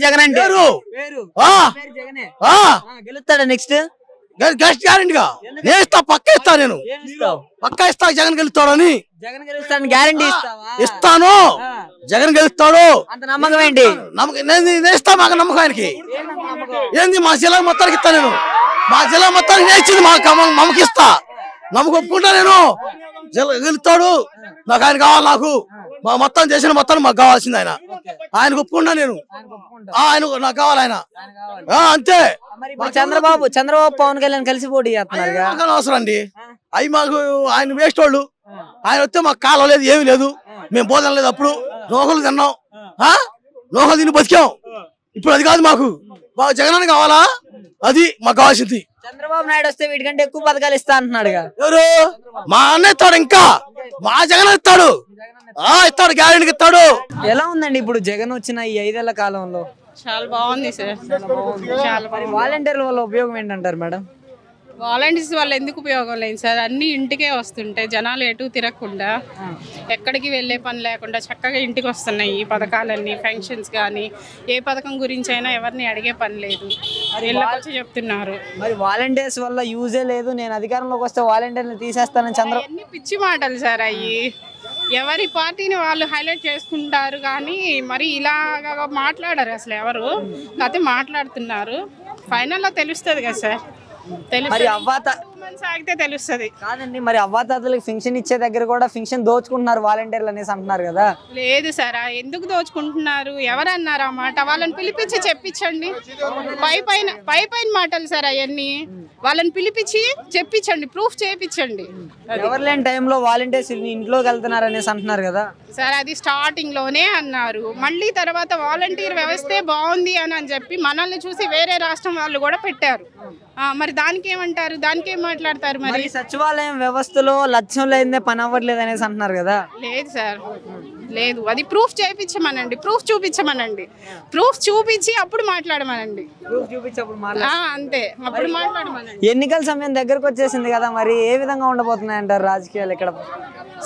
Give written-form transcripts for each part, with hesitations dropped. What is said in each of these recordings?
జగన్ అంటే గెలుస్తాడా next guest గ్యారెంటీగా నేను ఇస్తా, పక్క ఇస్తా, నేను పక్క ఇస్తా. జగన్ గెలుస్తాడని జగన్ గెలుస్తాడని గ్యారెంటీ ఇస్తాను. జగన్ గెలుస్తాడు. అంత నమ్మకం ఏంటి? నేను ఇస్తా, మాకు నమ్మకం ఆయనకి. ఏంది మా జిల్లా మొత్తానికి ఇస్తా, నేను మా జిల్లా మొత్తానికి నేర్చింది మమ్మకి ఇస్తా. నమ్మకం ఒప్పుకుంటా, నేను గెలుస్తాడు. నాకు ఆయన కావాలి, నాకు మా మొత్తం చేసిన మొత్తాన్ని మాకు కావాల్సింది ఆయన. ఆయన ఒప్పుకుంటా, నేను ఆయన నాకు కావాలి, ఆయన అంతే. చంద్రబాబు పవన్ కళ్యాణ్ కలిసి పోటీ చేస్తున్నారు. అవసరం అండి అవి మాకు. ఆయన వేస్ట్ వాళ్ళు. ఆయన వస్తే మాకు కాలం లేదు, ఏమి లేదు, మేము బోధన లేదు. అప్పుడు నోకలు తిన్నాం, నోకలు తిని బతికాం. ఇప్పుడు అది కాదు మాకు. మాకు జగన్ కావాలా, అది మాకు కావాల్సింది. చంద్రబాబు నాయుడు వస్తే వీటికంటే ఎక్కువ పథకాలు ఇస్తా అంటున్నాడు. ఎవరు? మా అన్న ఇస్తాడు, ఇంకా మా జగన్ ఇస్తాడు, ఇస్తాడు, గ్యారెంటీ ఇస్తాడు. ఎలా ఉందండి ఇప్పుడు జగన్ వచ్చిన ఈ 5 ఏళ్ల కాలంలో? చాలా బాగుంది సార్. వాలంటీర్ల వల్ల ఉపయోగం ఏంటంటారు మేడం? వాలంటీర్స్ వల్ల ఎందుకు ఉపయోగం లేదు సార్? అన్ని ఇంటికే వస్తుంటాయి, జనాలు ఎటు తిరగకుండా, ఎక్కడికి వెళ్ళే పని లేకుండా చక్కగా ఇంటికి వస్తున్నాయి ఈ పథకాలన్నీ. ఫంక్షన్స్ కానీ ఏ పథకం గురించి అయినా ఎవరిని అడిగే పని లేదు, ఇళ్ళకొచ్చి చెప్తున్నారు. మరి వాలంటీర్స్ వల్ల యూజే లేదు, నేను అధికారంలోకి వస్తే వాలంటీర్ని తీసేస్తానని అన్ని పిచ్చి మాటలు సార్. అవి ఎవరి పార్టీని వాళ్ళు హైలైట్ చేసుకుంటారు కానీ మరి ఇలాగా మాట్లాడారు అసలు ఎవరు. అయితే మాట్లాడుతున్నారు, ఫైనల్లో తెలుస్తుంది కదా సార్. సాగితే తెలుస్తుంది కాదండి. మరి అవ్వాతాతలకు ఫింక్షన్ ఇచ్చే దగ్గర కూడా ఫింక్షన్ దోచుకుంటున్నారు వాలంటీర్లు అనేసి అంటున్నారు కదా? లేదు సార్, ఎందుకు దోచుకుంటున్నారు? ఎవరన్నారు ఆ మాట? వాళ్ళని పిలిపించి చెప్పించండి. పై పైన మాటలు సార్ అవన్నీ. వాళ్ళని పిలిపించి చెప్పించండి, ప్రూఫ్ చేయించండి. ఎవరు లేని టైంలో వాలంటీర్స్ ఇంట్లోకి వెళ్తున్నారు అనేసి అంటున్నారు కదా సార్. అది స్టార్టింగ్ లోనే అన్నారు, మళ్ళీ తర్వాత వాలంటీర్ వ్యవస్థే బాగుంది అని చెప్పి మనల్ని చూసి వేరే రాష్ట్రం వాళ్ళు కూడా పెట్టారు. మరి దానికి ఏమంటారు? దానికి ఏం మాట్లాడతారు? మరి సచివాలయం వ్యవస్థలో లక్ష్యం లేదే పని అవ్వట్లేదు అనేసి అంటున్నారు కదా? లేదు సార్, లేదు. అది ప్రూఫ్ చేయించమనండి, ప్రూఫ్ చూపించమనండి, ప్రూఫ్ చూపించి అప్పుడు మాట్లాడమనండి. అంతే, అప్పుడు మాట్లాడమనండి. ఎన్నికల సమయం దగ్గరకు వచ్చేసింది కదా, మరి ఏ విధంగా ఉండబోతున్నాయి అంటారు రాజకీయాలు ఇక్కడ?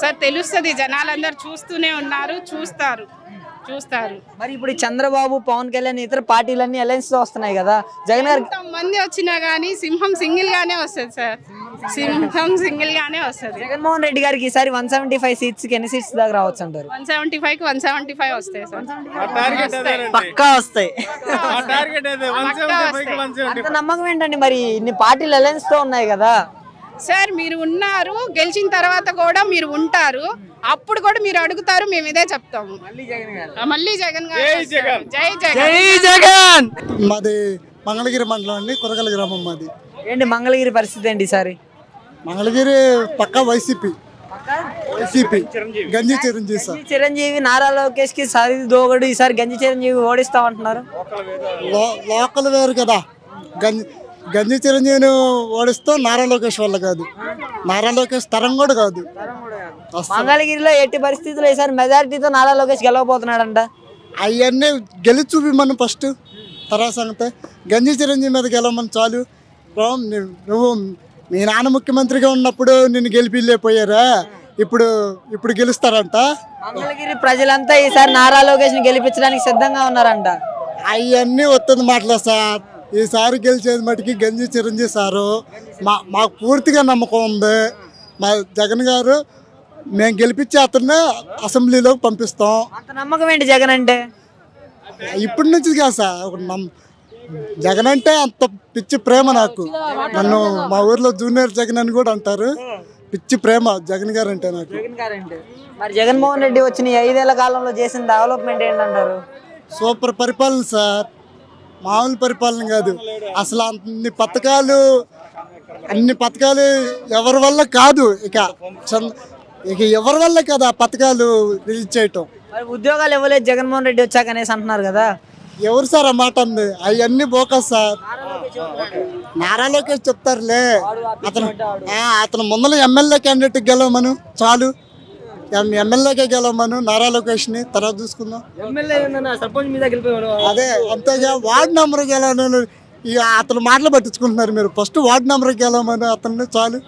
సార్ తెలుస్తుంది, జనాలందరూ చూస్తూనే ఉన్నారు, చూస్తారు. మరి ఇప్పుడు చంద్రబాబు, పవన్ కళ్యాణ్, ఇతర పార్టీలన్నీ అలయన్స్ తో వస్తున్నాయి కదా. జగన్ గారు మంది వచ్చినా గానీ సింహం సింగిల్ గానే వస్తుంది సార్. సింహం సింగిల్ గానే వస్తుంది. జగన్మోహన్ రెడ్డి గారికి ఈసారి 175 సీట్స్ కి ఎన్ని సీట్స్ దాకా రావచ్చు అంటారు? 175 కి 175 వస్తాయి సార్, పక్కా వస్తాయి. అంత నమ్మకం ఏంటండి? మరి ఇన్ని పార్టీలు అలయన్స్ తో ఉన్నాయి కదా సార్. మీరు ఉన్నారు, గెలిచిన తర్వాత కూడా మీరు ఉంటారు, అప్పుడు కూడా మీరు అడుగుతారు, మేము ఇదే చెప్తాము. మళ్ళీ జగన్ గారు. జై జగన్. మాది మంగళగిరి మండలం అండి, కొరగల గ్రామం మాది. ఏంటి మంగళగిరి పరిస్థితి ఏంటి ఈసారి? మంగళగిరి పక్క వైసీపీ గంజి చిరంజీవి నారా లోకేష్ కి సరి దోగడు. ఈసారి గంజి చిరంజీవి ఓడిస్తామంటున్నారు. లోకల్ వేరు కదా, గంజి చిరంజీవిని ఓడిస్తూ నారా లోకేష్ వల్ల కాదు, నారా లోకేష్ తరం కూడా కాదు. మంగళగిరిలో ఎట్టి పరిస్థితుల్లో ఈసారి మెజారిటీతో నారా లోకేష్ గెలవబోతున్నాడంట. అవన్నీ గెలిచి చూపిమని ఫస్ట్, తర్వాత సంగతి గంజి చిరంజీవి మీద గెలవమని చాలు. నువ్వు మీ నాన్న ముఖ్యమంత్రిగా ఉన్నప్పుడు నిన్ను గెలిపిలేకపోయారా, ఇప్పుడు గెలుస్తారంట. మంగళగిరి ప్రజలంతా ఈసారి నారా లోకేష్ ని గెలిపించడానికి సిద్ధంగా ఉన్నారంట. అవన్నీ వస్తుంది మాటలే సార్. ఈసారి గెలిచేది మటుకి గంజి చిరంజీవి సారు. మాకు పూర్తిగా నమ్మకం ఉంది. మా జగన్ గారు మేము గెలిపించి అతన్ని అసెంబ్లీలోకి పంపిస్తాం. అంత నమ్మకం ఏంటి జగన్ అంటే? ఇప్పటి నుంచి కాదు సార్, జగన్ అంటే అంత పిచ్చి ప్రేమ నాకు. నన్ను మా ఊర్లో జూనియర్ జగన్ అని కూడా అంటారు. పిచ్చి ప్రేమ జగన్ గారు అంటే నాకు. మరి జగన్మోహన్ రెడ్డి వచ్చిన 5 ఏళ్ల కాలంలో చేసిన డెవలప్మెంట్ ఏంటంటారు? సూపర్ పరిపాలన సార్, మామూలు పరిపాలన కాదు అసలు. అన్ని పథకాలు ఎవరి వల్ల కాదు, ఇక ఎవరి వల్ల కాదు ఆ పథకాలు రిలీజ్ చేయటం. ఉద్యోగాలు ఇవ్వలేదు జగన్మోహన్ రెడ్డి వచ్చాక అనేసి అంటున్నారు కదా. ఎవరు సార్ ఆ మాట అంది? అవన్నీ బోకస్ సార్. నారా లోకేష్ చెప్తారులే, అతను ముందర ఎమ్మెల్యే క్యాండిడేట్ గెలవమను చాలు. ఎమ్మెల్యేకే గెలవమను నారా లోకేష్ ని, తర్వాత చూసుకుందాం. అదే అంతేగా వార్డు నెంబర్ గెలవను. అతను మాటలు పట్టించుకుంటున్నారు మీరు. ఫస్ట్ వార్డు నెంబర్ గెలవమను అతన్ని చాలు.